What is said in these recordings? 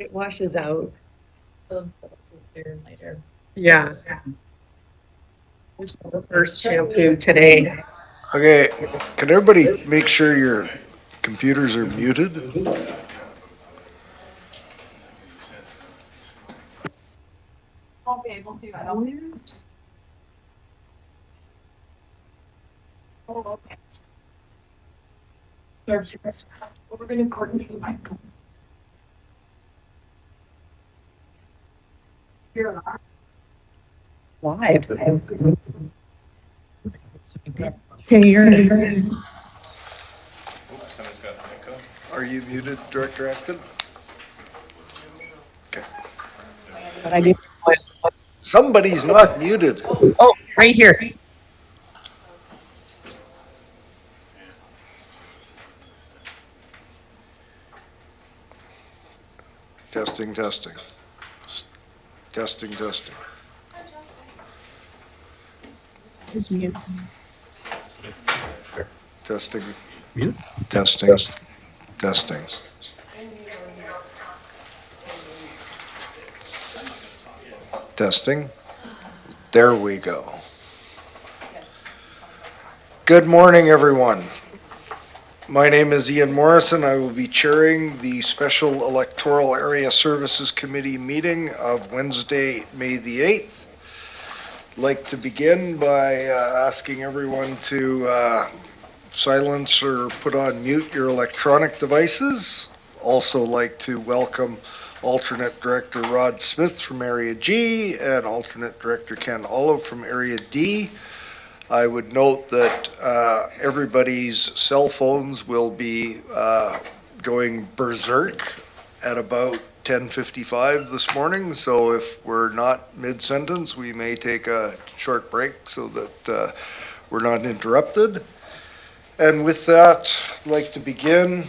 It washes out. Those later and later. Yeah. This was the first shampoo today. Okay, can everybody make sure your computers are muted? Won't be able to, I don't think. Oh, okay. We're gonna coordinate my. Here. Live. Okay, you're. Are you muted, Director Acton? Okay. But I didn't realize. Somebody's not muted. Oh, right here. Testing, testing. Testing, testing. Who's mute? Testing. Mute? Testing. Testing. Testing. There we go. Good morning, everyone. My name is Ian Morrison. I will be chairing the Special Electoral Area Services Committee meeting of Wednesday, May the 8th. I'd like to begin by asking everyone to silence or put on mute your electronic devices. Also like to welcome Alternate Director Rod Smith from Area G and Alternate Director Ken Olive from Area D. I would note that everybody's cell phones will be going berserk at about 10:55 this morning, so if we're not mid-sentence, we may take a short break so that we're not interrupted. And with that, I'd like to begin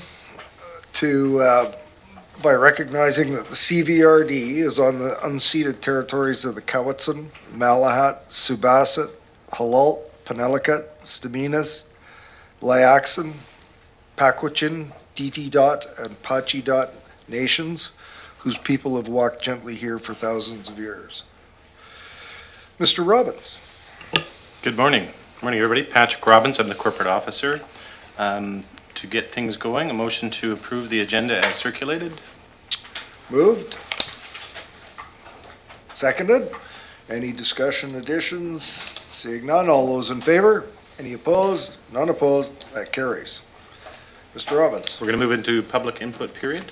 by recognizing that the CVRD is on the unceded territories of the Cowichan, Malahat, Subasset, Halalt, Penelakut, Staminas, Layaxan, Paquachin, Diti Dot, and Pachi Dot nations, whose people have walked gently here for thousands of years. Mr. Robbins. Good morning. Good morning, everybody. Patrick Robbins, I'm the corporate officer. To get things going, a motion to approve the agenda as circulated. Moved. Seconded. Any discussion, additions? Seeing none, all those in favor? Any opposed? None opposed. That carries. Mr. Robbins. We're going to move into public input period.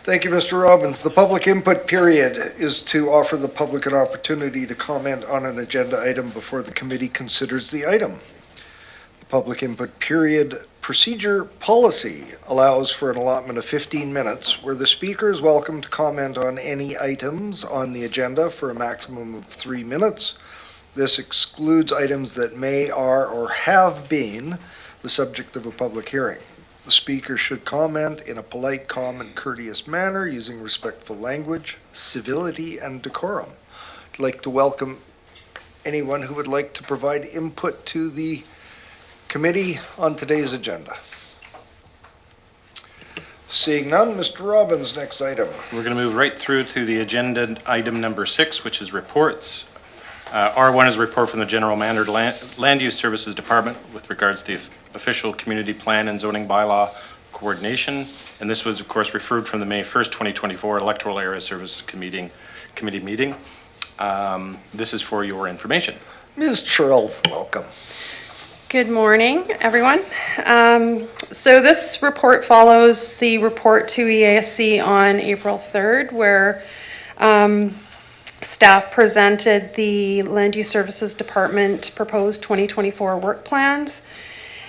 Thank you, Mr. Robbins. The public input period is to offer the public an opportunity to comment on an agenda item before the committee considers the item. The public input period procedure policy allows for an allotment of 15 minutes where the speaker is welcome to comment on any items on the agenda for a maximum of 3 minutes. This excludes items that may, are, or have been the subject of a public hearing. The speaker should comment in a polite, calm, and courteous manner using respectful language, civility, and decorum. I'd like to welcome anyone who would like to provide input to the committee on today's agenda. Seeing none, Mr. Robbins, next item. We're going to move right through to the agenda item number 6, which is reports. R1 is a report from the General Manager Land Use Services Department with regards to the official community plan and zoning bylaw coordination. And this was, of course, referred from the May 1st, 2024 Electoral Area Services Committee meeting. This is for your information. Ms. Trill, welcome. Good morning, everyone. So this report follows the report to EASC on April 3rd, where staff presented the Land Use Services Department proposed 2024 work plans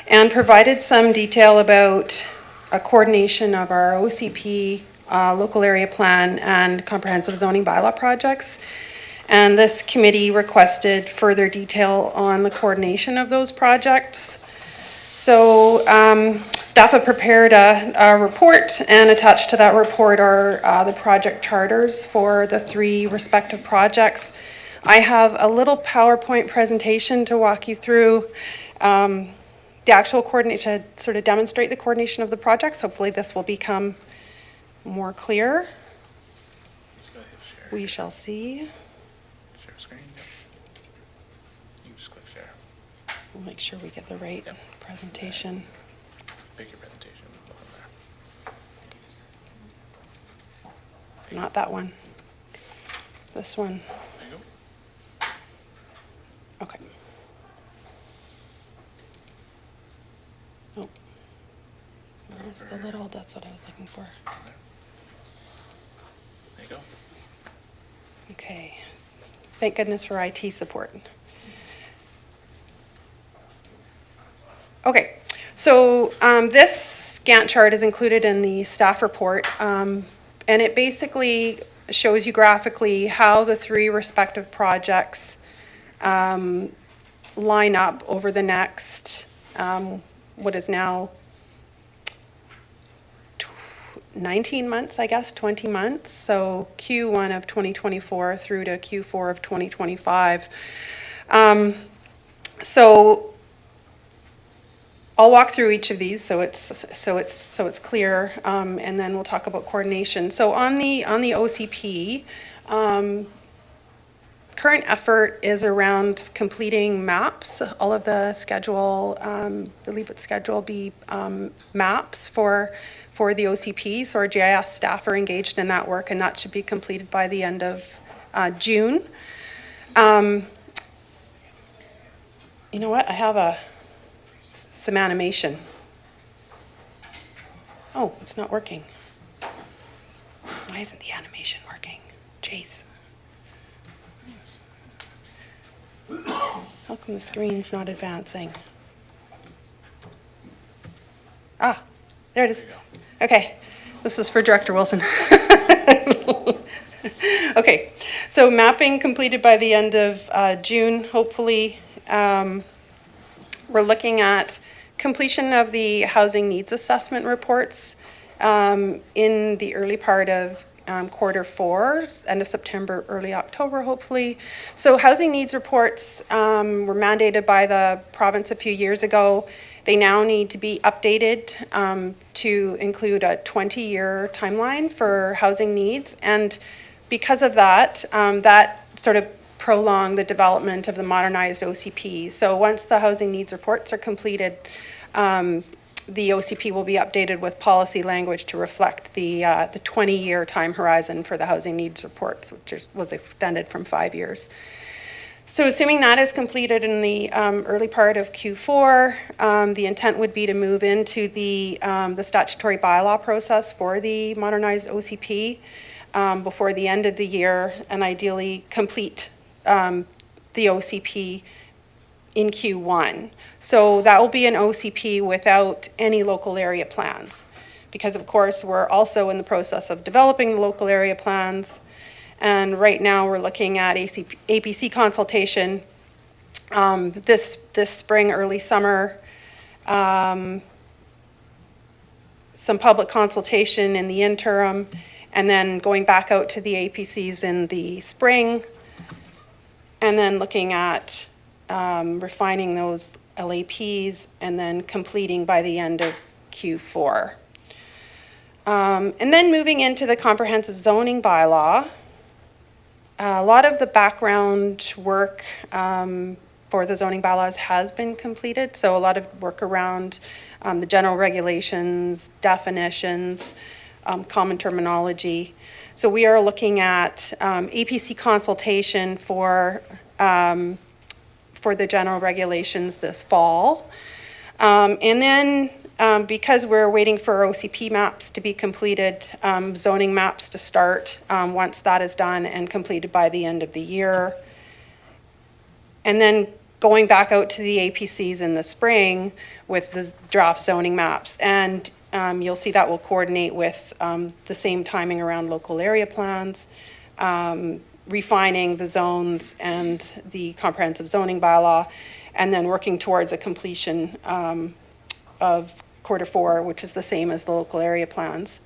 and provided some detail about a coordination of our OCP, local area plan, and comprehensive zoning bylaw projects. And this committee requested further detail on the coordination of those projects. So staff have prepared a report, and attached to that report are the project charters for the 3 respective projects. I have a little PowerPoint presentation to walk you through the actual coordinate, to sort of demonstrate the coordination of the projects. Hopefully this will become more clear. Just gotta hit share. We shall see. Share screen, yep. You can just click share. We'll make sure we get the right Yep. presentation. Pick your presentation. Go from there. Not that one. This one. There you go. Okay. Oh. Where's the little, that's what I was looking for. There you go. Okay. Thank goodness for IT support. Okay, so this Gantt chart is included in the staff report, and it basically shows you graphically how the three respective projects line up over the next, what is now 19 months, I guess, 20 months. So Q1 of 2024 through to Q4 of 2025. So I'll walk through each of these so it's clear, and then we'll talk about coordination. So on the OCP, current effort is around completing maps. All of the schedule, I believe it's Schedule B maps for the OCP. So our GIS staff are engaged in that work, and that should be completed by the end of June. You know what? I have some animation. Oh, it's not working. Why isn't the animation working? Jeez. How come the screen's not advancing? Ah, there it is. Okay, this was for Director Wilson. Okay, so mapping completed by the end of June, hopefully. We're looking at completion of the housing needs assessment reports in the early part of Q4, end of September, early October, hopefully. So housing needs reports were mandated by the province a few years ago. They now need to be updated to include a 20-year timeline for housing needs. And because of that, that sort of prolong the development of the modernized OCP. So once the housing needs reports are completed, the OCP will be updated with policy language to reflect the 20-year time horizon for the housing needs reports, which was extended from 5 years. So assuming that is completed in the early part of Q4, the intent would be to move into the statutory bylaw process for the modernized OCP before the end of the year, and ideally complete the OCP in Q1. So that will be an OCP without any local area plans, because of course we're also in the process of developing the local area plans, and right now we're looking at APC consultation this spring, early summer, some public consultation in the interim, and then going back out to the APCs in the spring, and then looking at refining those LAPs and then completing by the end of Q4. And then moving into the comprehensive zoning bylaw. A lot of the background work for the zoning bylaws has been completed. So a lot of work around the general regulations, definitions, common terminology. So we are looking at APC consultation for the general regulations this fall. And then because we're waiting for OCP maps to be completed, zoning maps to start once that is done and completed by the end of the year. And then going back out to the APCs in the spring with the draft zoning maps. And you'll see that will coordinate with the same timing around local area plans, refining the zones and the comprehensive zoning bylaw, and then working towards a completion of Q4, which is the same as the local area plans.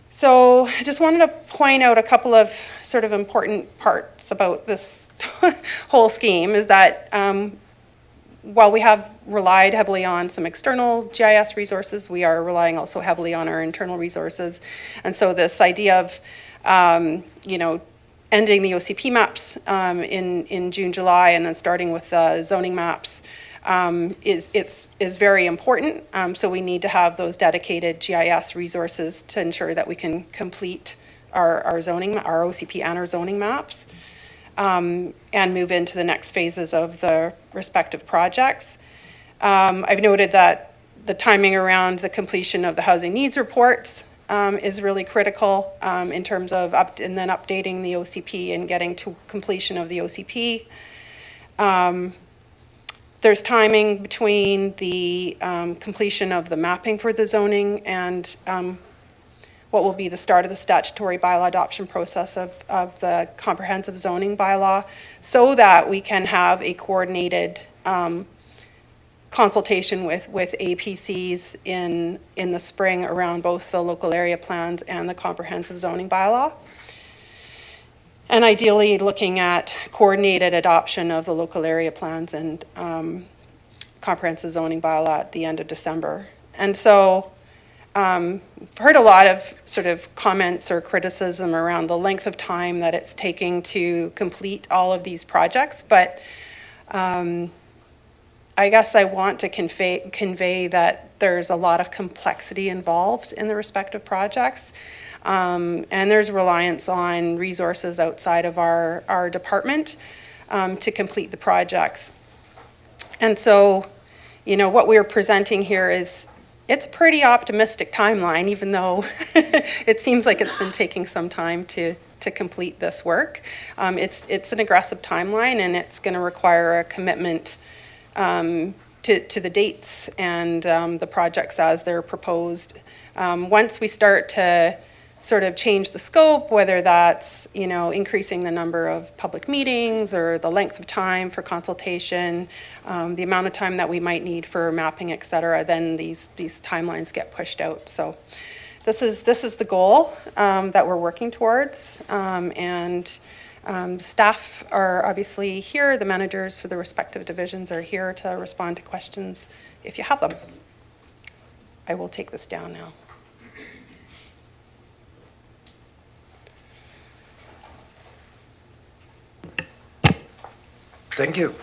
So I just wanted to point out a couple of sort of important parts about this whole scheme, is that while we have relied heavily on some external GIS resources, we are relying also heavily on our internal resources. And so this idea of, ending the OCP maps in June, July, and then starting with zoning maps is very important. So we need to have those dedicated GIS resources to ensure that we can complete our zoning, our OCP and our zoning maps, and move into the next phases of the respective projects. I've noted that the timing around the completion of the housing needs reports is really critical in terms of and then updating the OCP and getting to completion of the OCP. There's timing between the completion of the mapping for the zoning and what will be the start of the statutory bylaw adoption process of the comprehensive zoning bylaw, so that we can have a coordinated consultation with APCs in the spring around both the local area plans and the comprehensive zoning bylaw. And ideally looking at coordinated adoption of the local area plans and comprehensive zoning bylaw at the end of December. And so I've heard a lot of sort of comments or criticism around the length of time that it's taking to complete all of these projects, but I guess I want to convey that there's a lot of complexity involved in the respective projects. And there's reliance on resources outside of our department to complete the projects. And so, what we're presenting here it's a pretty optimistic timeline, even though it seems like it's been taking some time to complete this work. It's an aggressive timeline, and it's going to require a commitment to the dates and the projects as they're proposed. Once we start to sort of change the scope, whether that's, increasing the number of public meetings or the length of time for consultation, the amount of time that we might need for mapping, et cetera, then these timelines get pushed out. So this is the goal that we're working towards. Staff are obviously here. The managers for the respective divisions are here to respond to questions if you have them. I will take this down now. Thank you.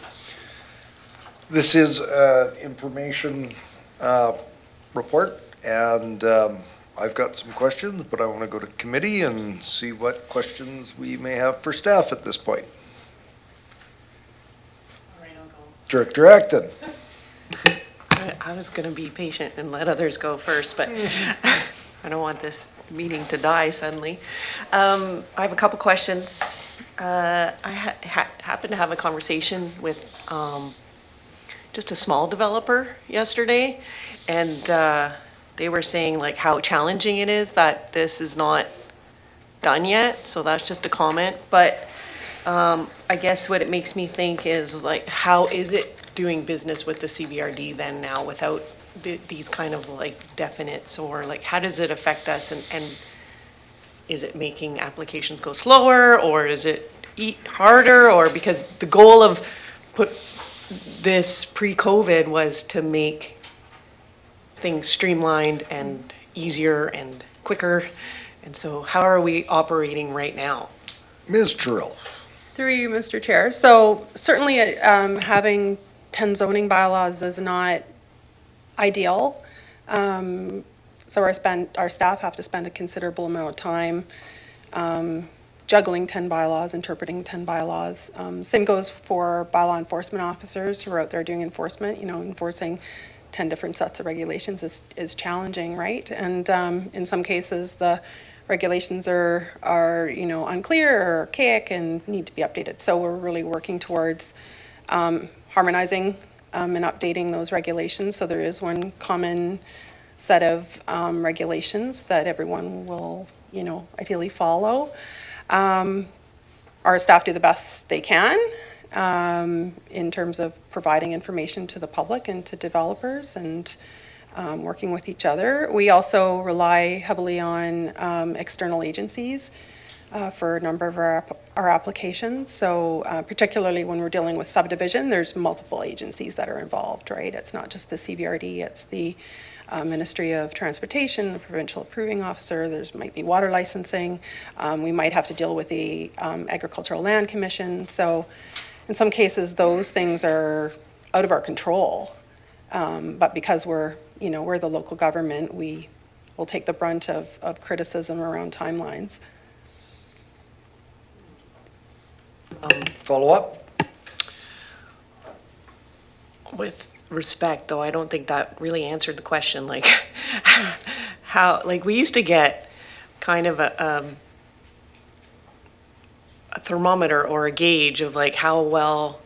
This is an information report, and I've got some questions, but I want to go to committee and see what questions we may have for staff at this point. All right, I'll go. Director Acton. I was going to be patient and let others go first, but I don't want this meeting to die suddenly. I have a couple questions. I happened to have a conversation with just a small developer yesterday, and they were saying like how challenging it is that this is not done yet. So that's just a comment. But I guess what it makes me think is like, how is it doing business with the CBRD then now without these kind of like definites, or like how does it affect us, and is it making applications go slower, or is it eat harder, or because the goal of this pre-COVID was to make things streamlined and easier and quicker, and so how are we operating right now? Ms. Terrell. Through you, Mr. Chair. So certainly having 10 zoning bylaws is not ideal. So our staff have to spend a considerable amount of time juggling 10 bylaws, interpreting 10 bylaws. Same goes for bylaw enforcement officers who are out there doing enforcement. Enforcing 10 different sets of regulations is challenging, right? And in some cases, the regulations are unclear or archaic and need to be updated. So we're really working towards harmonizing and updating those regulations, so there is one common set of regulations that everyone will, ideally follow. Our staff do the best they can in terms of providing information to the public and to developers, and working with each other. We also rely heavily on external agencies for a number of our applications. So particularly when we're dealing with subdivision, there's multiple agencies that are involved, right? It's not just the CBRD, it's the Ministry of Transportation, the Provincial Approving Officer, there's might be water licensing. We might have to deal with the Agricultural Land Commission. So in some cases, those things are out of our control. But because we're the local government, we will take the brunt of criticism around timelines. Follow up? With respect, though, I don't think that really answered the question, like, how, like, we used to get kind of a thermometer or a gauge of like how well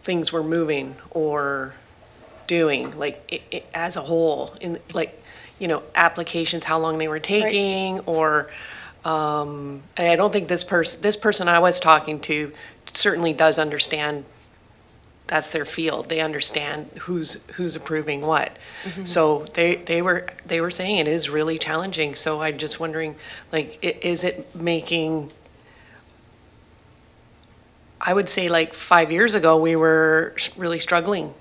things were moving or doing, like, as a whole, in, like, applications, how long they were taking, or, and I don't think this person I was talking to certainly does understand that's their field. They understand who's approving what. So they were saying it is really challenging. So I'm just wondering, like, is it making, I would say like 5 years ago, we were really struggling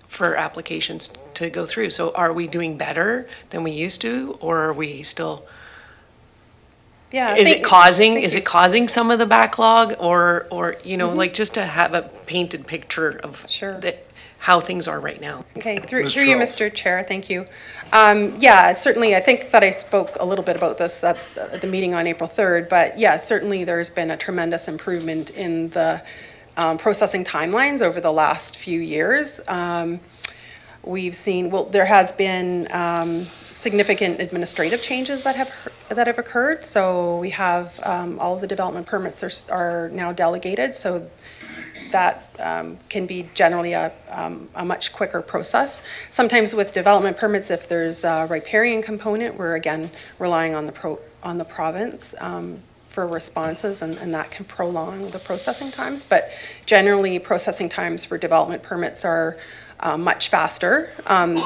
for applications to go through. So are we doing better than we used to, or are we still? Yeah. Is it causing some of the backlog, or like, just to have a painted picture of Sure. how things are right now? Okay, through Ms. you, Charles. Mr. Chair, thank you. Yeah, certainly, I think that I spoke a little bit about this at the meeting on April 3rd, but yeah, certainly there's been a tremendous improvement in the processing timelines over the last few years. We've seen, well, there has been significant administrative changes that have occurred. So we have all of the development permits are now delegated, so that can be generally a much quicker process. Sometimes with development permits, if there's a riparian component, we're again relying on the province for responses, and that can prolong the processing times. But generally, processing times for development permits are much faster.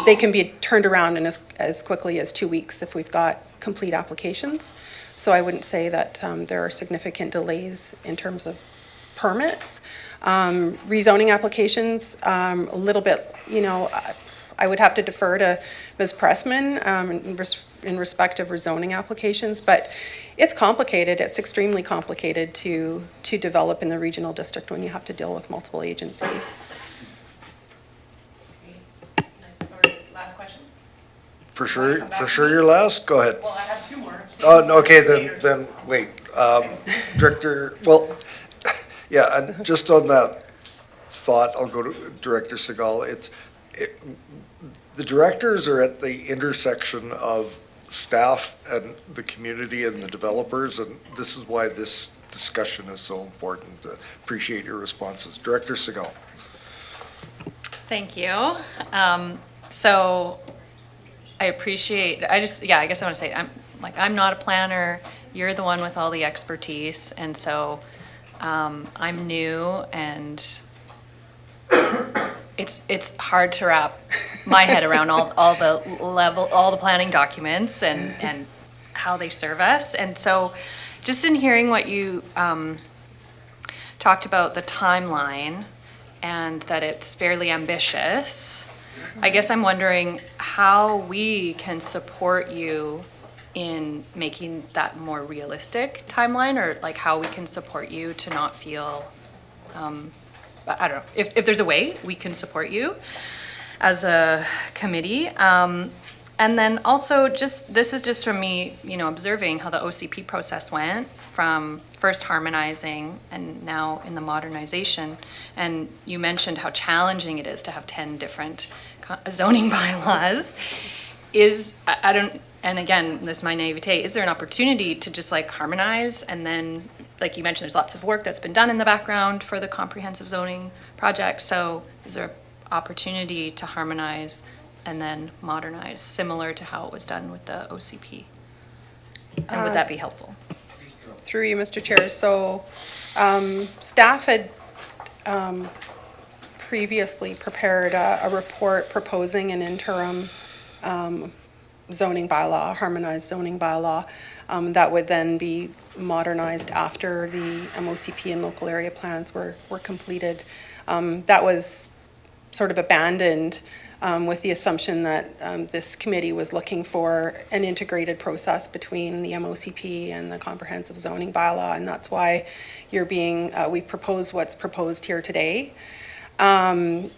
They can be turned around in as quickly as 2 weeks if we've got complete applications. So I wouldn't say that there are significant delays in terms of permits. Rezoning applications, a little bit, I would have to defer to Ms. Pressman in respect of rezoning applications, but it's complicated. It's extremely complicated to develop in the regional district when you have to deal with multiple agencies. Last question? For sure you're last? Go ahead. Well, I have 2 more. Oh, no, okay, then wait. Director, well, yeah, and just on that thought, I'll go to Director Segal. The directors are at the intersection of staff and the community and the developers, and this is why this discussion is so important. Appreciate your responses. Director Segal. Thank you. So I appreciate, I guess I want to say, I'm not a planner. You're the one with all the expertise. And so I'm new, and it's hard to wrap my head around all the planning documents and how they serve us. And so just in hearing what you talked about the timeline and that it's fairly ambitious, I guess I'm wondering how we can support you in making that more realistic timeline, or like how we can support you to not feel, I don't know, if there's a way we can support you as a committee. And then also this is just from me, observing how the OCP process went from first harmonizing and now in the modernization. And you mentioned how challenging it is to have 10 different zoning bylaws. And again, this is my naivete, is there an opportunity to just like harmonize, and then, like you mentioned, there's lots of work that's been done in the background for the comprehensive zoning project. So is there an opportunity to harmonize and then modernize, similar to how it was done with the OCP? And would that be helpful? Through you, Mr. Chair. So staff had previously prepared a report proposing an interim zoning bylaw, harmonized zoning bylaw, that would then be modernized after the MOCP and local area plans were completed. That was sort of abandoned with the assumption that this committee was looking for an integrated process between the MOCP and the comprehensive zoning bylaw, and that's why you're being, we proposed what's proposed here today. Having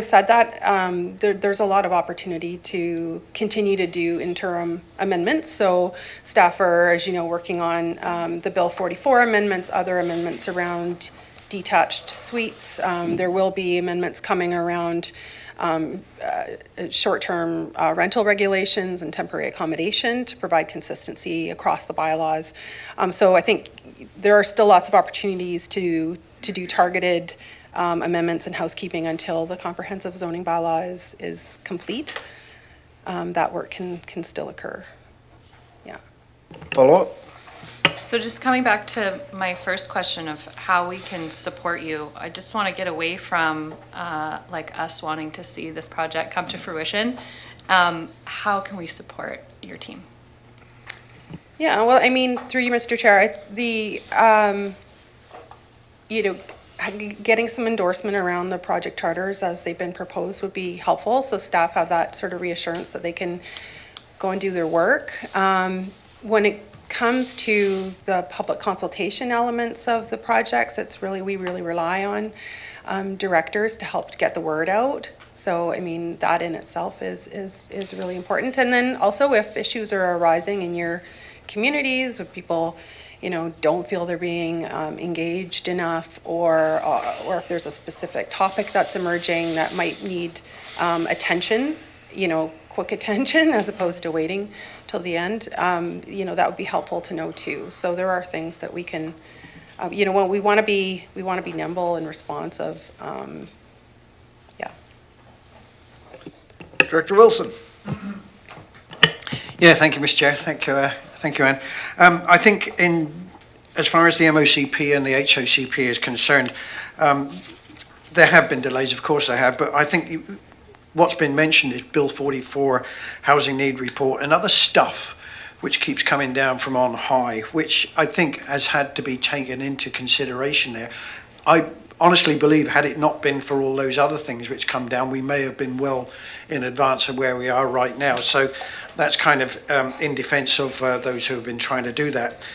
said that, there's a lot of opportunity to continue to do interim amendments. So staff are, as you know, working on the Bill 44 amendments, other amendments around detached suites. There will be amendments coming around short-term rental regulations and temporary accommodation to provide consistency across the bylaws. So I think there are still lots of opportunities to do targeted amendments and housekeeping until the comprehensive zoning bylaw is complete. That work can still occur. Yeah. Follow up? So just coming back to my first question of how we can support you, I just want to get away from like us wanting to see this project come to fruition. How can we support your team? Yeah, well, I mean, through you, Mr. Chair, getting some endorsement around the project charters as they've been proposed would be helpful, so staff have that sort of reassurance that they can go and do their work. When it comes to the public consultation elements of the projects, we really rely on directors to help to get the word out. So, I mean, that in itself is really important. And then also if issues are arising in your communities, if people, don't feel they're being engaged enough, or if there's a specific topic that's emerging that might need attention, quick attention as opposed to waiting till the end, that would be helpful to know too. So there are things that we can, when we want to be nimble and responsive. Yeah. Director Wilson? Yeah, thank you, Mr. Chair. Thank you, Anne. I think as far as the MOCP and the HOCP is concerned, there have been delays, of course there have, but I think what's been mentioned is Bill 44, Housing Need Report, and other stuff which keeps coming down from on high, which I think has had to be taken into consideration there. I honestly believe had it not been for all those other things which come down, we may have been well in advance of where we are right now. So that's kind of in defense of those who have been trying to do that.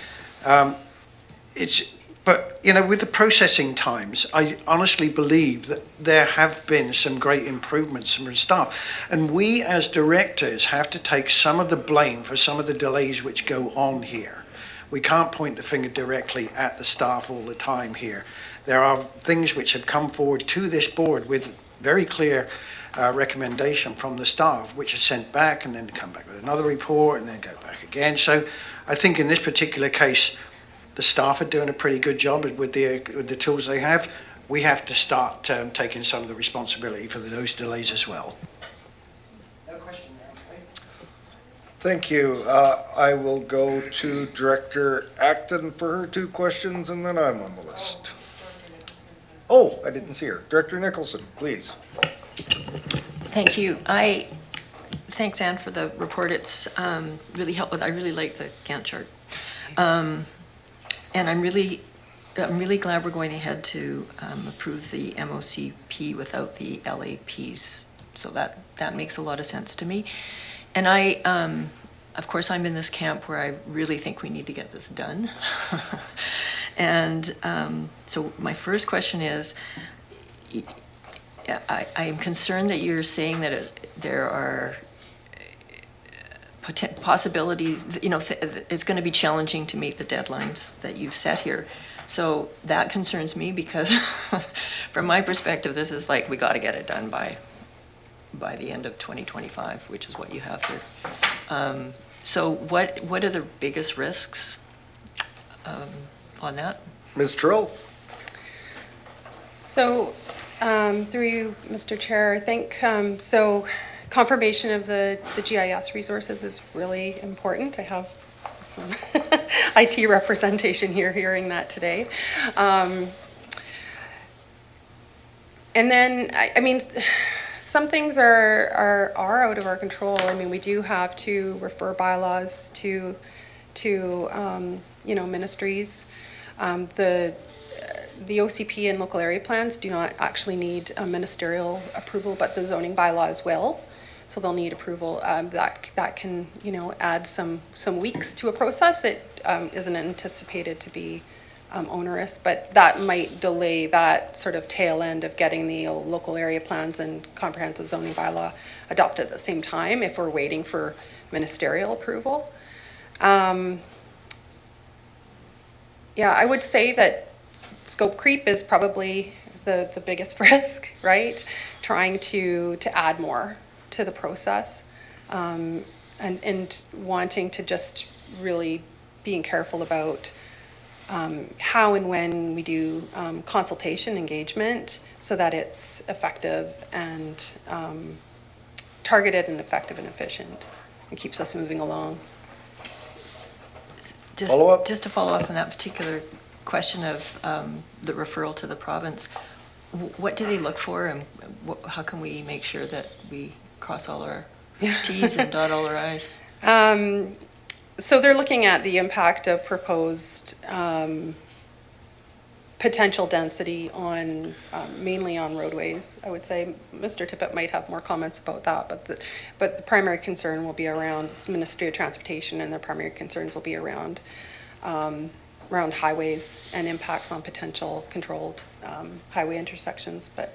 But with the processing times, I honestly believe that there have been some great improvements from staff. And we as directors have to take some of the blame for some of the delays which go on here. We can't point the finger directly at the staff all the time here. There are things which have come forward to this board with very clear recommendation from the staff, which are sent back and then come back with another report and then go back again. So I think in this particular case, the staff are doing a pretty good job with the tools they have. We have to start taking some of the responsibility for those delays as well. No question there, Thank you. I will go to Director Acton for her 2 questions, and then I'm on the list. Oh, I didn't see her. Director Nicholson, please. Thank you. Thanks, Anne, for the report. It's really helpful. I really like the Gantt chart. And I'm really glad we're going ahead to approve the MOCP without the LAPs. So that makes a lot of sense to me. And of course, I'm in this camp where I really think we need to get this done. And so my first question is, I am concerned that you're saying that there are possibilities, it's going to be challenging to meet the deadlines that you've set here. So that concerns me because from my perspective, this is like, we got to get it done by the end of 2025, which is what you have here. So what are the biggest risks on that? Ms. Trill? So through you, Mr. Chair, I think, confirmation of the GIS resources is really important. I have some IT representation here hearing that today. And then, some things are out of our control. I mean, we do have to refer bylaws to ministries. The OCP and local area plans do not actually need a ministerial approval, but the zoning bylaws will. So they'll need approval. That can, add some weeks to a process. It isn't anticipated to be onerous, but that might delay that sort of tail end of getting the local area plans and comprehensive zoning bylaw adopted at the same time if we're waiting for ministerial approval. Yeah, I would say that scope creep is probably the biggest risk, right? Trying to add more to the process, and wanting to just really being careful about how and when we do consultation engagement so that it's effective and targeted and effective and efficient and keeps us moving along. Follow-up? Just to follow up on that particular question of the referral to the province, what do they look for, and how can we make sure that we cross all our T's and dot all our I's? So they're looking at the impact of proposed potential density on, mainly on roadways, I would say. Mr. Tippett might have more comments about that, but the primary concern will be around this Ministry of Transportation, and their primary concerns will be around highways and impacts on potential controlled highway intersections. But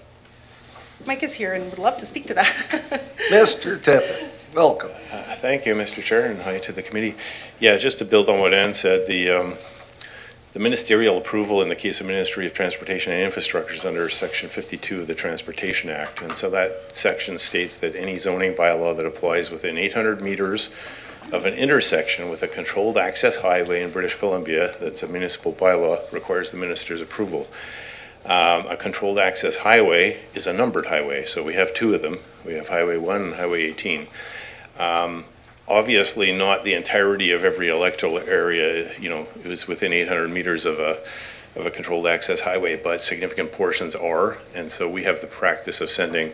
Mike is here and would love to speak to that. Mr. Tippett, welcome. Thank you, Mr. Chair, and hi to the committee. Yeah, just to build on what Ann said, the ministerial approval in the case of Ministry of Transportation and Infrastructure is under Section 52 of the Transportation Act. And so that section states that any zoning bylaw that applies within 800 meters of an intersection with a controlled access highway in British Columbia, that's a municipal bylaw, requires the minister's approval. A controlled access highway is a numbered highway, so we have two of them. We have Highway 1 and Highway 18. Obviously, not the entirety of every electoral area, it was within 800 meters of a controlled access highway, but significant portions are, and so we have the practice of sending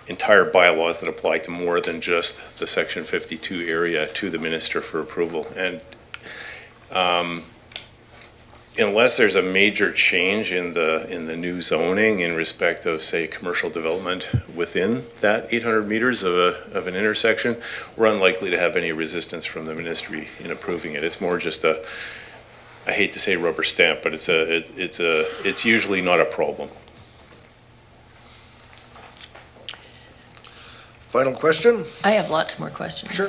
entire bylaws that apply to more than just the Section 52 area to the minister for approval. And unless there's a major change in the new zoning in respect of, say, commercial development within that 800 meters of an intersection, we're unlikely to have any resistance from the ministry in approving it. It's more just I hate to say rubber stamp, but it's usually not a problem. Final question? I have lots more questions. Sure.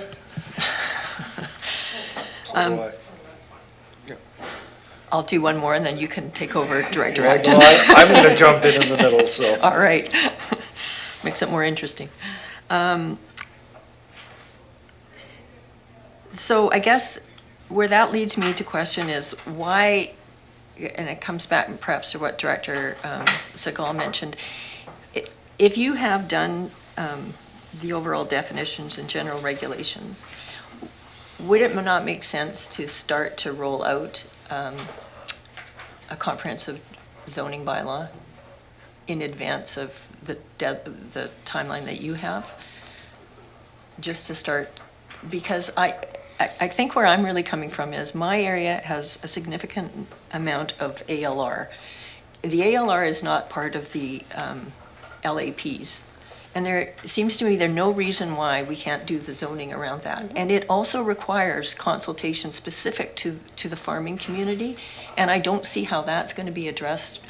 So do I. I'll do one more, and then you can take over, Director Well, Acton. I'm going to jump in the middle, so. All right. Makes it more interesting. So I guess where that leads me to question is why, and it comes back perhaps to what Director Segal mentioned, if you have done the overall definitions and general regulations, would it not make sense to start to roll out a comprehensive zoning bylaw in advance of the timeline that you have? Just to start, because I think where I'm really coming from is my area has a significant amount of ALR. The ALR is not part of the LAPs. And there seems to me there's no reason why we can't do the zoning around that. And it also requires consultation specific to the farming community. And I don't see how that's going to be addressed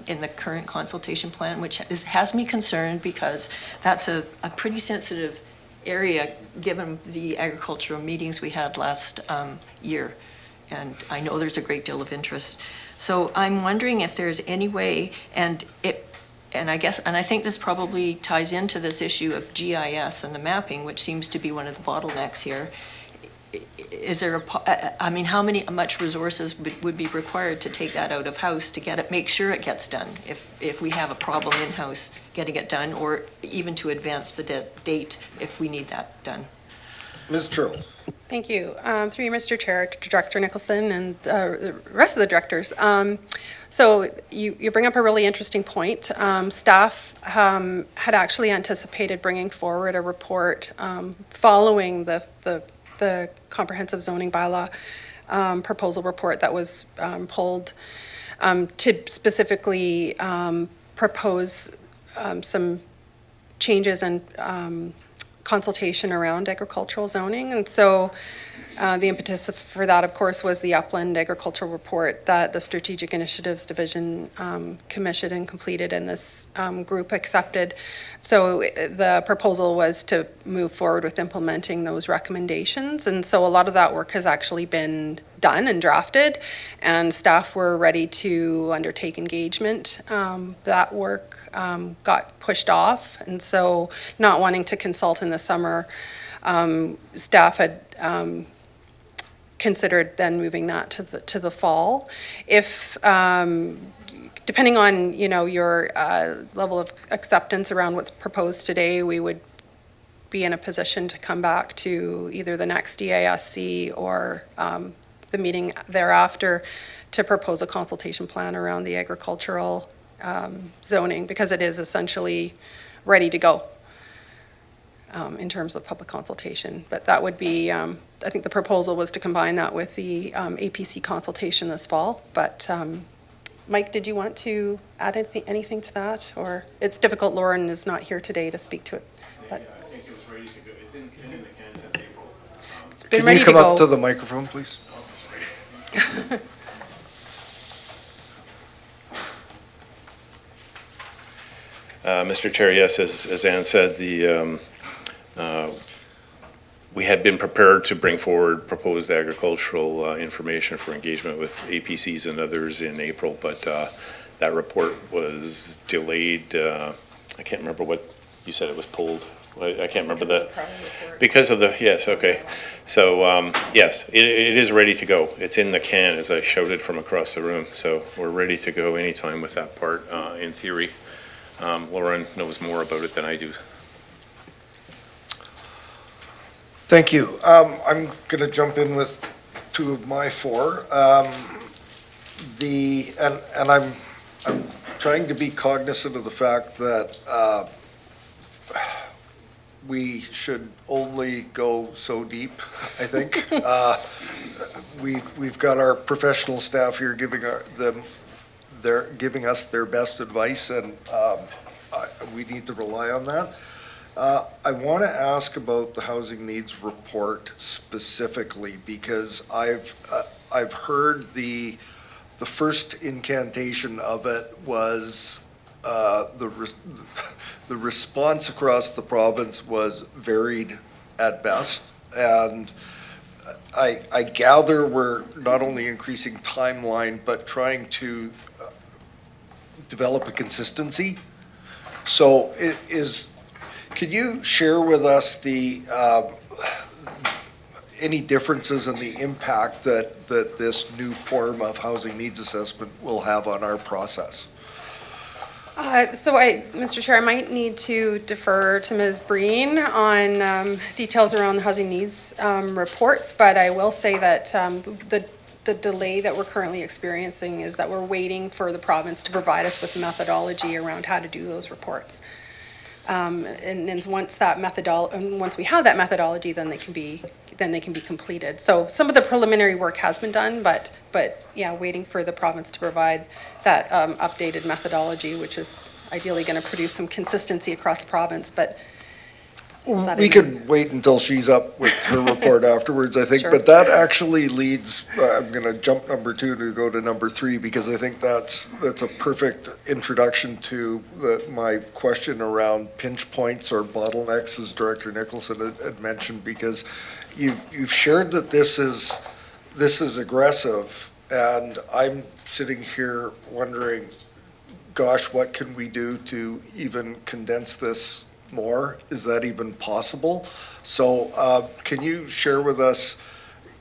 in the current consultation plan, which has me concerned because that's a pretty sensitive area given the agricultural meetings we had last year. And I know there's a great deal of interest. So I'm wondering if there's any way, and I think this probably ties into this issue of GIS and the mapping, which seems to be one of the bottlenecks here. Is there how much resources would be required to take that out of house to get it, make sure it gets done if we have a problem in-house getting it done, or even to advance the date if we need that done? Ms. Churl. Thank you. Through you, Mr. Chair, to Director Nicholson and the rest of the directors. So you bring up a really interesting point. Staff had actually anticipated bringing forward a report following the comprehensive zoning bylaw proposal report that was pulled to specifically propose some changes and consultation around agricultural zoning. And so the impetus for that, of course, was the Upland Agricultural Report that the Strategic Initiatives Division commissioned and completed, and this group accepted. So the proposal was to move forward with implementing those recommendations. And so a lot of that work has actually been done and drafted, and staff were ready to undertake engagement. That work got pushed off, and so not wanting to consult in the summer, staff had considered then moving that to the fall. If depending on your level of acceptance around what's proposed today, we would be in a position to come back to either the next DASC or the meeting thereafter to propose a consultation plan around the agricultural zoning, because it is essentially ready to go in terms of public consultation. But that would be, I think the proposal was to combine that with the APC consultation this fall. But Mike, did you want to add anything to that? Or it's difficult, Lauren is not here today to speak to it. But I think it was ready to go. It's in the can since April. it's been Can ready you to come go. up to the microphone, please? Oh, sorry. Mr. Chair, yes, as Ann said, we had been prepared to bring forward proposed agricultural information for engagement with APCs and others in April, but that report was delayed. I can't remember what you said, it was pulled. I can't remember because of the, yes, okay. So, yes, it is ready to go. It's in the can, as I shouted from across the room. So we're ready to go anytime with that part, in theory. Lauren knows more about it than I do. Thank you. I'm going to jump in with two of my four. I'm trying to be cognizant of the fact that we should only go so deep, I think. We've got our professional staff here giving us their best advice, and we need to rely on that. I want to ask about the housing needs report specifically, because I've heard the first incantation of it was the response across the province was varied at best, and I gather we're not only increasing timeline but trying to develop a consistency. So could you share with us any differences in the impact that this new form of housing needs assessment will have on our process? Mr. Chair, I might need to defer to Ms. Breen on details around the housing needs reports, but I will say that the delay that we're currently experiencing is that we're waiting for the province to provide us with the methodology around how to do those reports. And once we have that methodology, then they can be completed. So some of the preliminary work has been done, but yeah, waiting for the province to provide that updated methodology, which is ideally going to produce some consistency across the province. But we could wait until she's up with her report afterwards, I think. Sure. But that actually leads, I'm going to jump number 2 to go to number 3, because I think that's a perfect introduction to my question around pinch points or bottlenecks, as Director Nicholson had mentioned, because you've shared that this is aggressive, and I'm sitting here wondering, gosh, what can we do to even condense this more? Is that even possible? So can you share with us,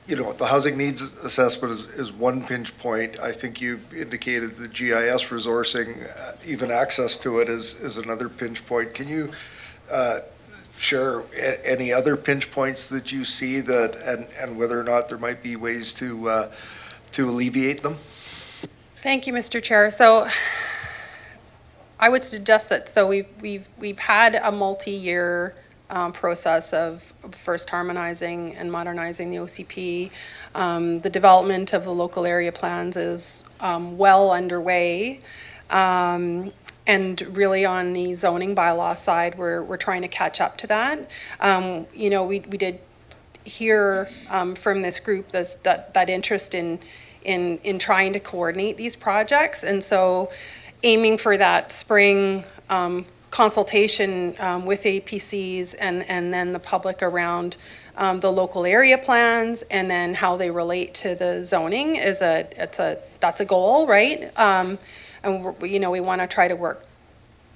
the housing needs assessment is one pinch point. I think you've indicated the GIS resourcing, even access to it is another pinch point. Can you share any other pinch points that you see that, and whether or not there might be ways to alleviate them? Thank you, Mr. Chair. So I would suggest that, so we've had a multi-year process of first harmonizing and modernizing the OCP. The development of the local area plans is well underway. And really on the zoning bylaw side, we're trying to catch up to that. You know, we did hear from this group that interest in trying to coordinate these projects. And so aiming for that spring consultation with APCs and then the public around the local area plans and then how they relate to the zoning that's a goal, right? And you know, we want to try to work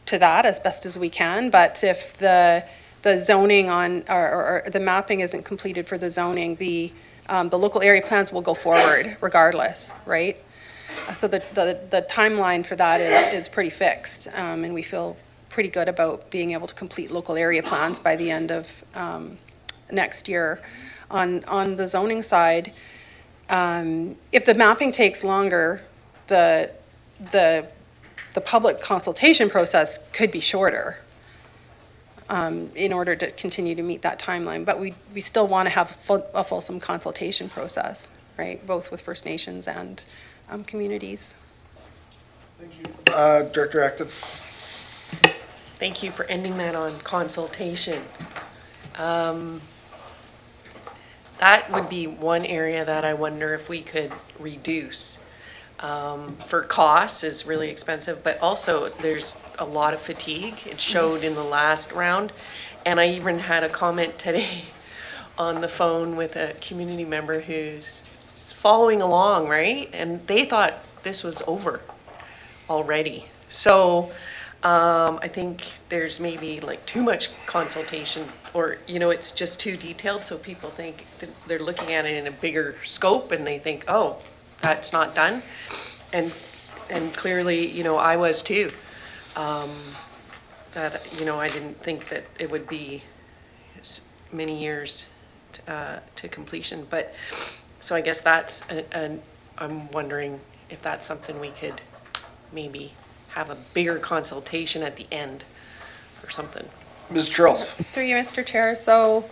to that as best as we can. But if the zoning on or the mapping isn't completed for the zoning, the local area plans will go forward regardless, right? So the timeline for that is pretty fixed, and we feel pretty good about being able to complete local area plans by the end of next year. On the zoning side, if the mapping takes longer, the public consultation process could be shorter in order to continue to meet that timeline. But we still want to have a fulsome consultation process, right? Both with First Nations and communities. Director Acton? Thank you for ending that on consultation. That would be one area that I wonder if we could reduce. For costs is really expensive, but also there's a lot of fatigue. It showed in the last round. And I even had a comment today on the phone with a community member who's following along, right? And they thought this was over already. So I think there's maybe like too much consultation, or, you know, it's just too detailed. So people think that they're looking at it in a bigger scope and they think, oh, that's not done. And clearly, you know, I was too. That, you know, I didn't think that it would be many years to completion. But so I guess that's, I'm wondering if that's something we could maybe have a bigger consultation at the end or something. Ms. Charles? Through you, Mr. Chair. So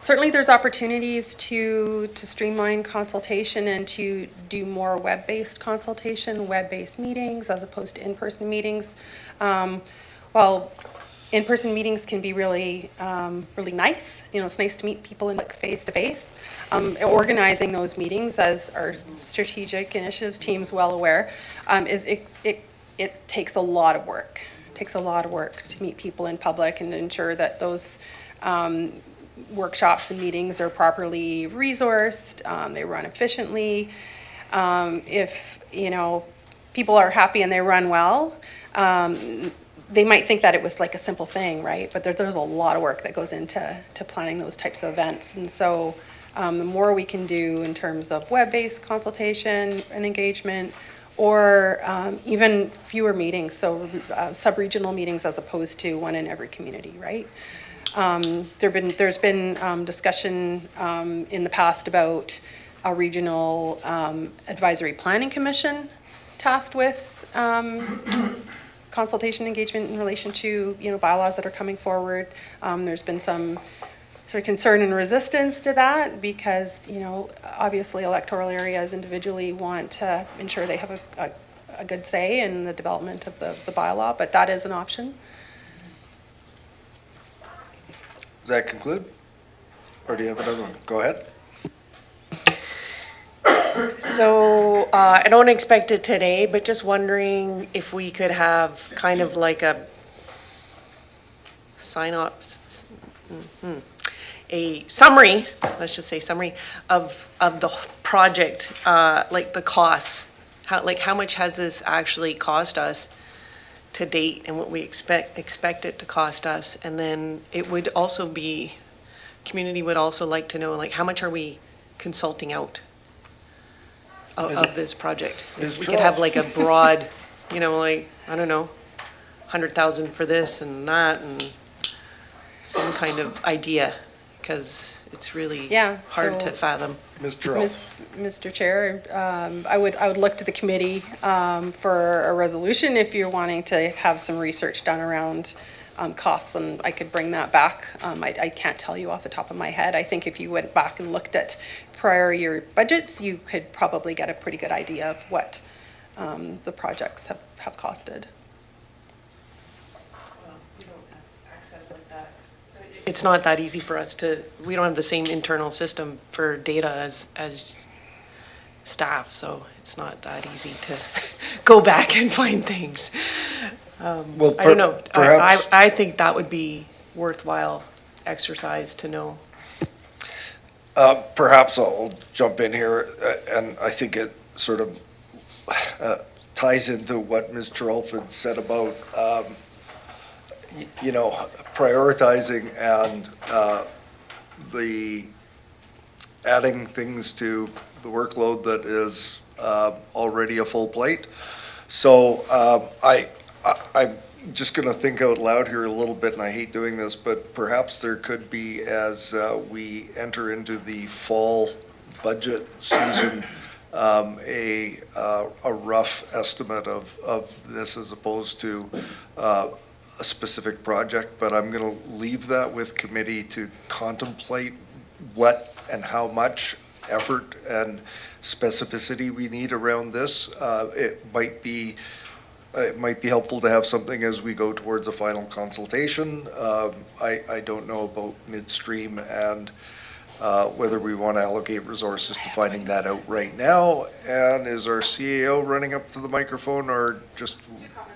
certainly there's opportunities to streamline consultation and to do more web-based consultation, web-based meetings as opposed to in-person meetings. While in-person meetings can be really, really nice, you know, it's nice to meet people and look face-to-face. Organizing those meetings, as our strategic initiatives team's well aware, it takes a lot of work. It takes a lot of work to meet people in public and ensure that those workshops and meetings are properly resourced, they run efficiently. If, you know, people are happy and they run well, they might think that it was like a simple thing, right? But there's a lot of work that goes into planning those types of events. And so the more we can do in terms of web-based consultation and engagement, or even fewer meetings, so sub-regional meetings as opposed to one in every community, right? There's been discussion in the past about a regional advisory planning commission tasked with consultation engagement in relation to, you know, bylaws that are coming forward. There's been some sort of concern and resistance to that because, you know, obviously electoral areas individually want to ensure they have a good say in the development of the bylaw, but that is an option. Does that conclude? Or do you have another one? Go ahead. So I don't expect it today, but just wondering if we could have kind of like a a summary, let's just say summary of the project, like the costs. How much has this actually cost us to date and what we expect it to cost us? And then it would also be, community would also like to know, like, how much are we consulting out of this project? If we could have like a broad, you know, like, I don't know, 100,000 for this and that, and some kind of idea, because it's really Yeah, hard to so- fathom. Ms. Terrell? Mr. Chair, I would look to the committee for a resolution if you're wanting to have some research done around costs, and I could bring that back. I can't tell you off the top of my head. I think if you went back and looked at prior year budgets, you could probably get a pretty good idea of what the projects have costed. It's not that easy for us to, we don't have the same internal system for data as staff, so it's not that easy to go back and find things. Well, I don't know. Perhaps, I think that would be worthwhile exercise to know. perhaps I'll jump in here, and I think it sort of ties into what Ms. Terrell said about, you know, prioritizing and the adding things to the workload that is already a full plate. So I'm just going to think out loud here a little bit, and I hate doing this, but perhaps there could be, as we enter into the fall budget season, a rough estimate of this as opposed to a specific project, but I'm going to leave that with committee to contemplate what and how much effort and specificity we need around this. It might be helpful to have something as we go towards a final consultation. I don't know about midstream and whether we want to allocate resources to finding that out right now. And is our CAO running up to the microphone, or just?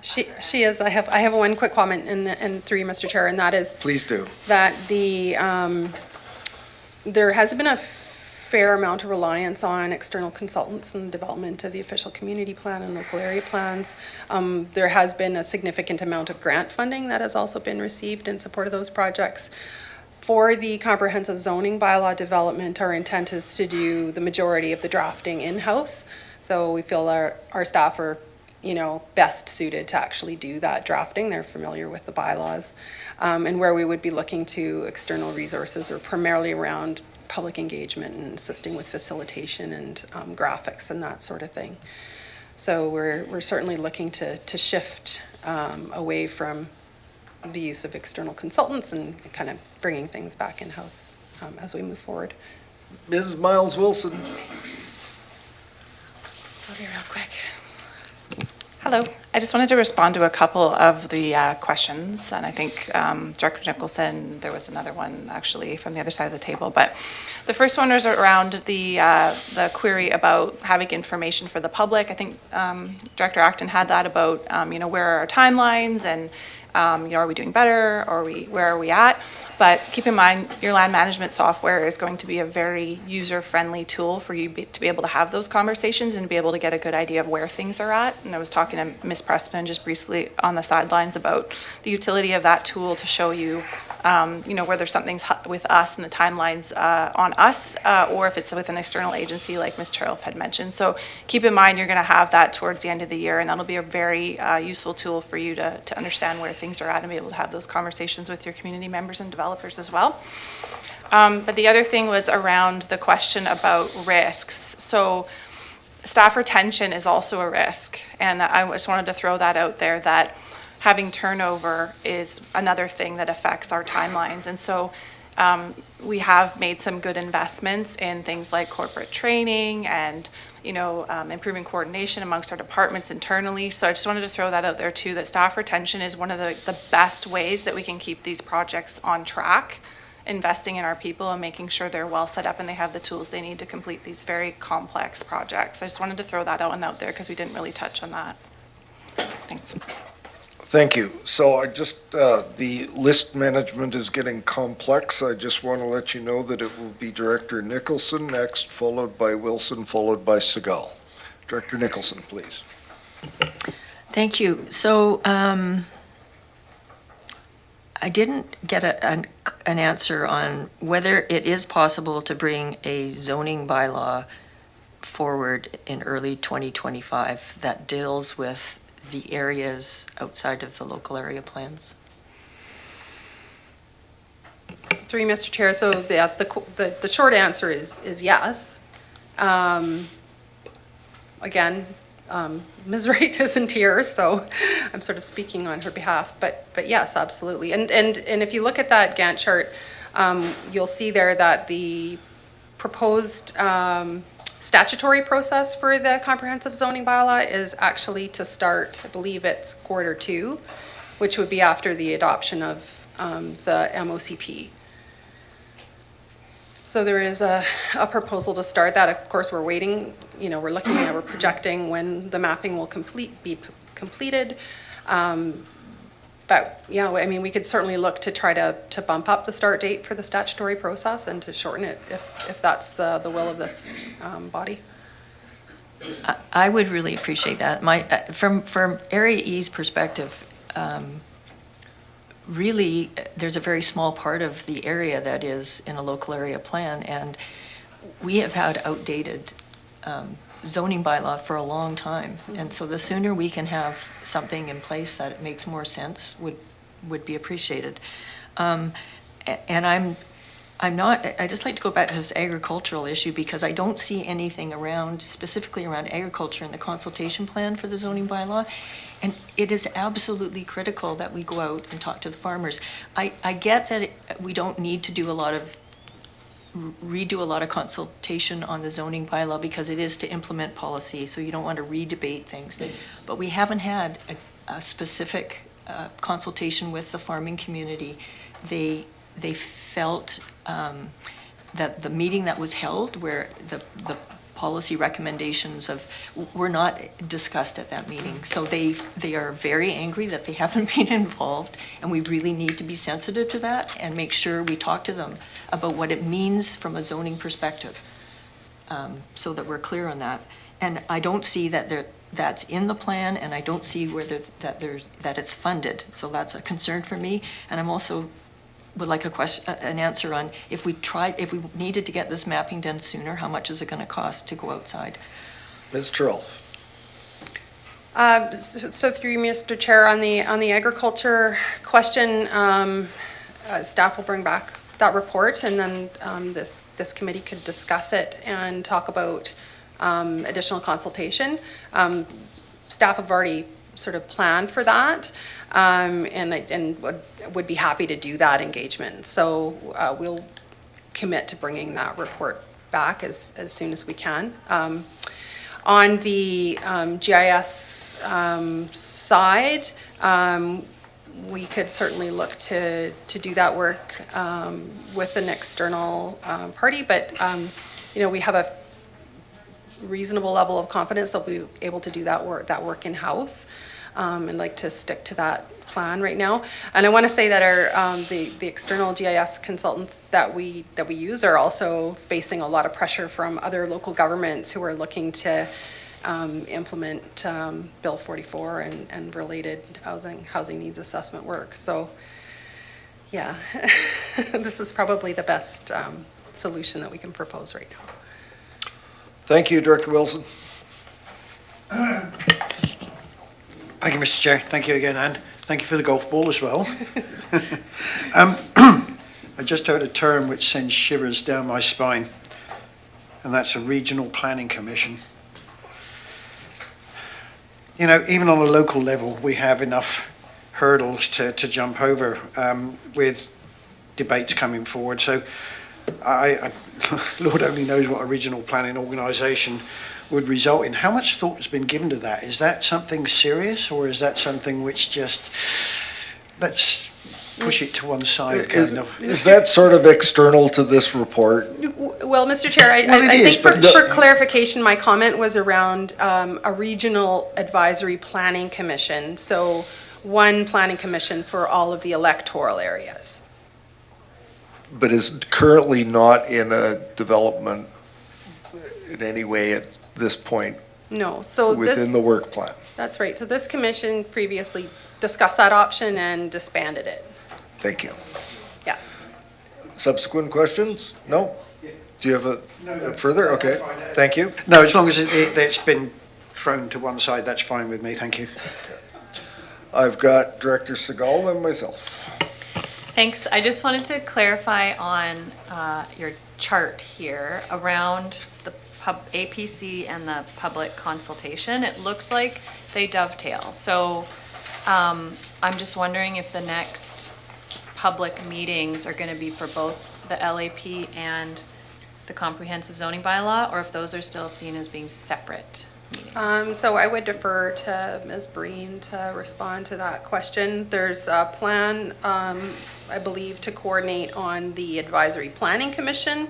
She is. I have one quick comment in through you, Mr. Chair, and that is Please do. that there has been a fair amount of reliance on external consultants in the development of the official community plan and local area plans. There has been a significant amount of grant funding that has also been received in support of those projects. For the comprehensive zoning bylaw development, our intent is to do the majority of the drafting in-house. So we feel our staff are, you know, best suited to actually do that drafting. They're familiar with the bylaws. And where we would be looking to external resources are primarily around public engagement and assisting with facilitation and graphics and that sort of thing. So we're certainly looking to shift away from the use of external consultants and kind of bringing things back in-house as we move forward. Ms. Miles Wilson. I'll be real quick. Hello. I just wanted to respond to a couple of the questions, and I think Director Nicholson, there was another one actually from the other side of the table, but the first one was around the query about having information for the public. I think Director Acton had that about, you know, where are our timelines and you know, are we doing better, or where are we at? But keep in mind, your land management software is going to be a very user-friendly tool for you to be able to have those conversations and be able to get a good idea of where things are at. And I was talking to Ms. Pressman just briefly on the sidelines about the utility of that tool to show you, you know, whether something's with us and the timelines on us, or if it's with an external agency like Ms. Charles had mentioned. So keep in mind, you're going to have that towards the end of the year, and that'll be a very useful tool for you to understand where things are at and be able to have those conversations with your community members and developers as well. But the other thing was around the question about risks. So staff retention is also a risk, and I just wanted to throw that out there, that having turnover is another thing that affects our timelines. And so we have made some good investments in things like corporate training and, you know, improving coordination amongst our departments internally. So I just wanted to throw that out there too, that staff retention is one of the best ways that we can keep these projects on track, investing in our people and making sure they're well set up and they have the tools they need to complete these very complex projects. I just wanted to throw that out there because we didn't really touch on that. Thanks. Thank you. So I just, the list management is getting complex. I just want to let you know that it will be Director Nicholson next, followed by Wilson, followed by Segal. Director Nicholson, please. Thank you. So I didn't get an answer on whether it is possible to bring a zoning bylaw forward in early 2025 that deals with the areas outside of the local area plans. Through you, Mr. Chair, so the short answer is yes. Again, Ms. Wright isn't here, so I'm sort of speaking on her behalf, but yes, absolutely. And if you look at that Gantt chart, you'll see there that the proposed statutory process for the comprehensive zoning bylaw is actually to start, I believe it's Q2, which would be after the adoption of the MOCP. So there is a proposal to start that. Of course, we're waiting, we're looking at, we're projecting when the mapping will be completed. But, yeah, I mean, we could certainly look to try to bump up the start date for the statutory process and to shorten it if that's the will of this body. I would really appreciate that. From Area E's perspective, really, there's a very small part of the area that is in a local area plan, and we have had outdated zoning bylaw for a long time. And so the sooner we can have something in place that makes more sense would be appreciated. And I just like to go back to this agricultural issue because I don't see anything specifically around agriculture in the consultation plan for the zoning bylaw. And it is absolutely critical that we go out and talk to the farmers. I get that we don't need to redo a lot of consultation on the zoning bylaw because it is to implement policy, so you don't want to re-debate things. But we haven't had a specific consultation with the farming community. They felt that the meeting that was held where the policy recommendations were not discussed at that meeting. So they are very angry that they haven't been involved, and we really need to be sensitive to that and make sure we talk to them about what it means from a zoning perspective, so that we're clear on that. And I don't see that's in the plan, and I don't see that it's funded. So that's a concern for me. And I'm also would like an answer on if we needed to get this mapping done sooner, how much is it going to cost to go outside? Ms. Terrell. So through you, Mr. Chair, on the agriculture question, staff will bring back that report, and then this committee could discuss it and talk about additional consultation. Staff have already sort of planned for that, and would be happy to do that engagement. So we'll commit to bringing that report back as soon as we can. On the GIS side, we could certainly look to do that work with an external party, but we have a reasonable level of confidence that we'll be able to do that work in-house, and like to stick to that plan right now. And I want to say that our the external GIS consultants that we use are also facing a lot of pressure from other local governments who are looking to implement Bill 44 and related housing needs assessment work. So yeah, this is probably the best solution that we can propose right now. Thank you, Director Wilson. Thank you, Mr. Chair. Thank you again, Anne. Thank you for the golf ball as well. I just heard a term which sends shivers down my spine, and that's a regional planning commission. Even on a local level, we have enough hurdles to jump over with debates coming forward. So Lord only knows what a regional planning organisation would result in. How much thought has been given to that? Is that something serious, or is that something which just, let's push it to one side kind of? Is that sort of external to this report? Well, Mr. Chair, I think for clarification, my comment was around a regional advisory planning commission. So one planning commission for all of the electoral areas. But is currently not in a development in any way at this point No, so within the work plan? That's right. So this commission previously discussed that option and disbanded it. Thank you. Yeah. Subsequent questions? No? Do you have a further? Okay, thank you. No, as long as it's been thrown to one side, that's fine with me, thank you. I've got Director Segal and myself. Thanks. I just wanted to clarify on your chart here around the APC and the public consultation. It looks like they dovetail. So I'm just wondering if the next public meetings are going to be for both the LAP and the comprehensive zoning bylaw, or if those are still seen as being separate meetings. So I would defer to Ms. Breen to respond to that question. There's a plan, I believe, to coordinate on the Advisory Planning Commission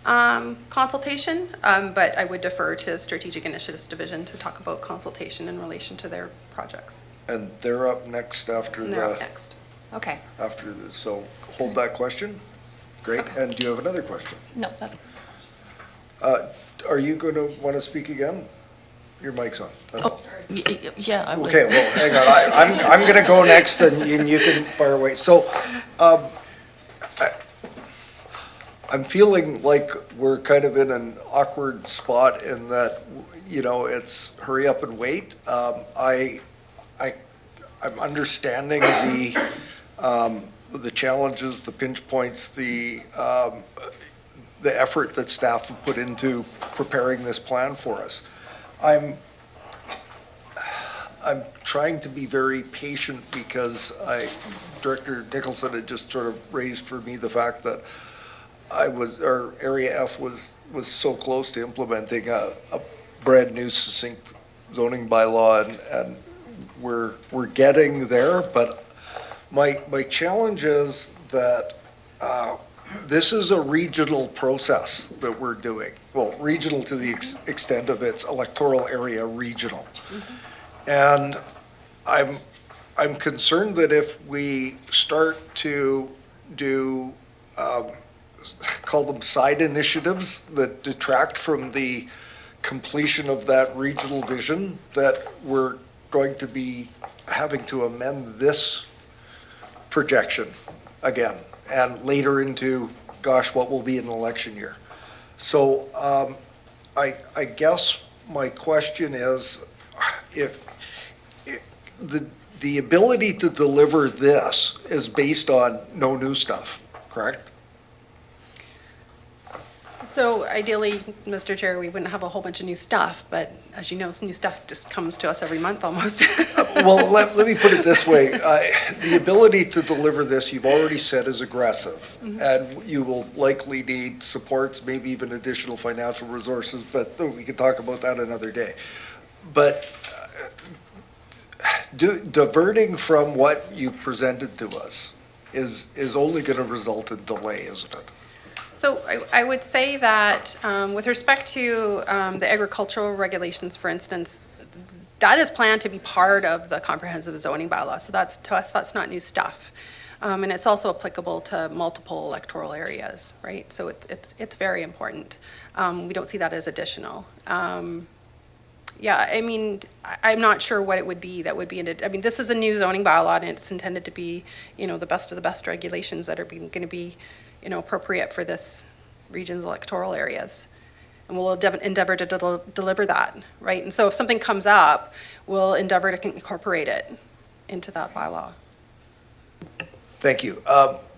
consultation, but I would defer to Strategic Initiatives Division to talk about consultation in relation to their projects. And they're up next after And they're up the, next. Okay. after this, so hold that question. Great, and do you have another question? No, that's, Are you going to want to speak again? Your mic's on, that's all. Yeah, I would. Okay, well, hang on, I'm going to go next and you can fire away. So, I'm feeling like we're kind of in an awkward spot in that, you know, it's hurry up and wait. I'm understanding the challenges, the pinch points, the effort that staff have put into preparing this plan for us. I'm trying to be very patient because Director Nicholson had just sort of raised for me the fact that our Area F was so close to implementing a brand new succinct zoning bylaw, and we're getting there, but my challenge is that this is a regional process that we're doing. Well, regional to the extent of its electoral area regional. And I'm concerned that if we start to do, call them side initiatives that detract from the completion of that regional vision, that we're going to be having to amend this projection again, and later into, gosh, what will be an election year. So I guess my question is, if the ability to deliver this is based on no new stuff, correct? So ideally, Mr. Chair, we wouldn't have a whole bunch of new stuff, but as you know, new stuff just comes to us every month almost. Well, let me put it this way. The ability to deliver this, you've already said, is aggressive. And you will likely need supports, maybe even additional financial resources, but we can talk about that another day. But diverting from what you've presented to us is only going to result in delay, isn't it? So I would say that with respect to the agricultural regulations, for instance, that is planned to be part of the comprehensive zoning bylaw. So that's, to us, that's not new stuff. And it's also applicable to multiple electoral areas, right? So it's very important. We don't see that as additional. Yeah, I mean, I'm not sure what it would be that would be, I mean, this is a new zoning bylaw and it's intended to be, you know, the best of the best regulations that are going to be, you know, appropriate for this region's electoral areas. And we'll endeavor to deliver that, right? And so if something comes up, we'll endeavor to incorporate it into that bylaw. Thank you.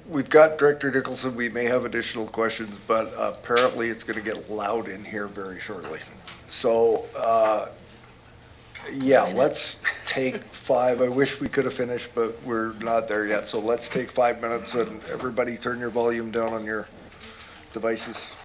We've got Director Nicholson. We may have additional questions, but apparently it's going to get loud in here very shortly. So, yeah, let's take 5. I wish we could have finished, but we're not there yet. So let's take 5 minutes and everybody turn your volume down on your devices.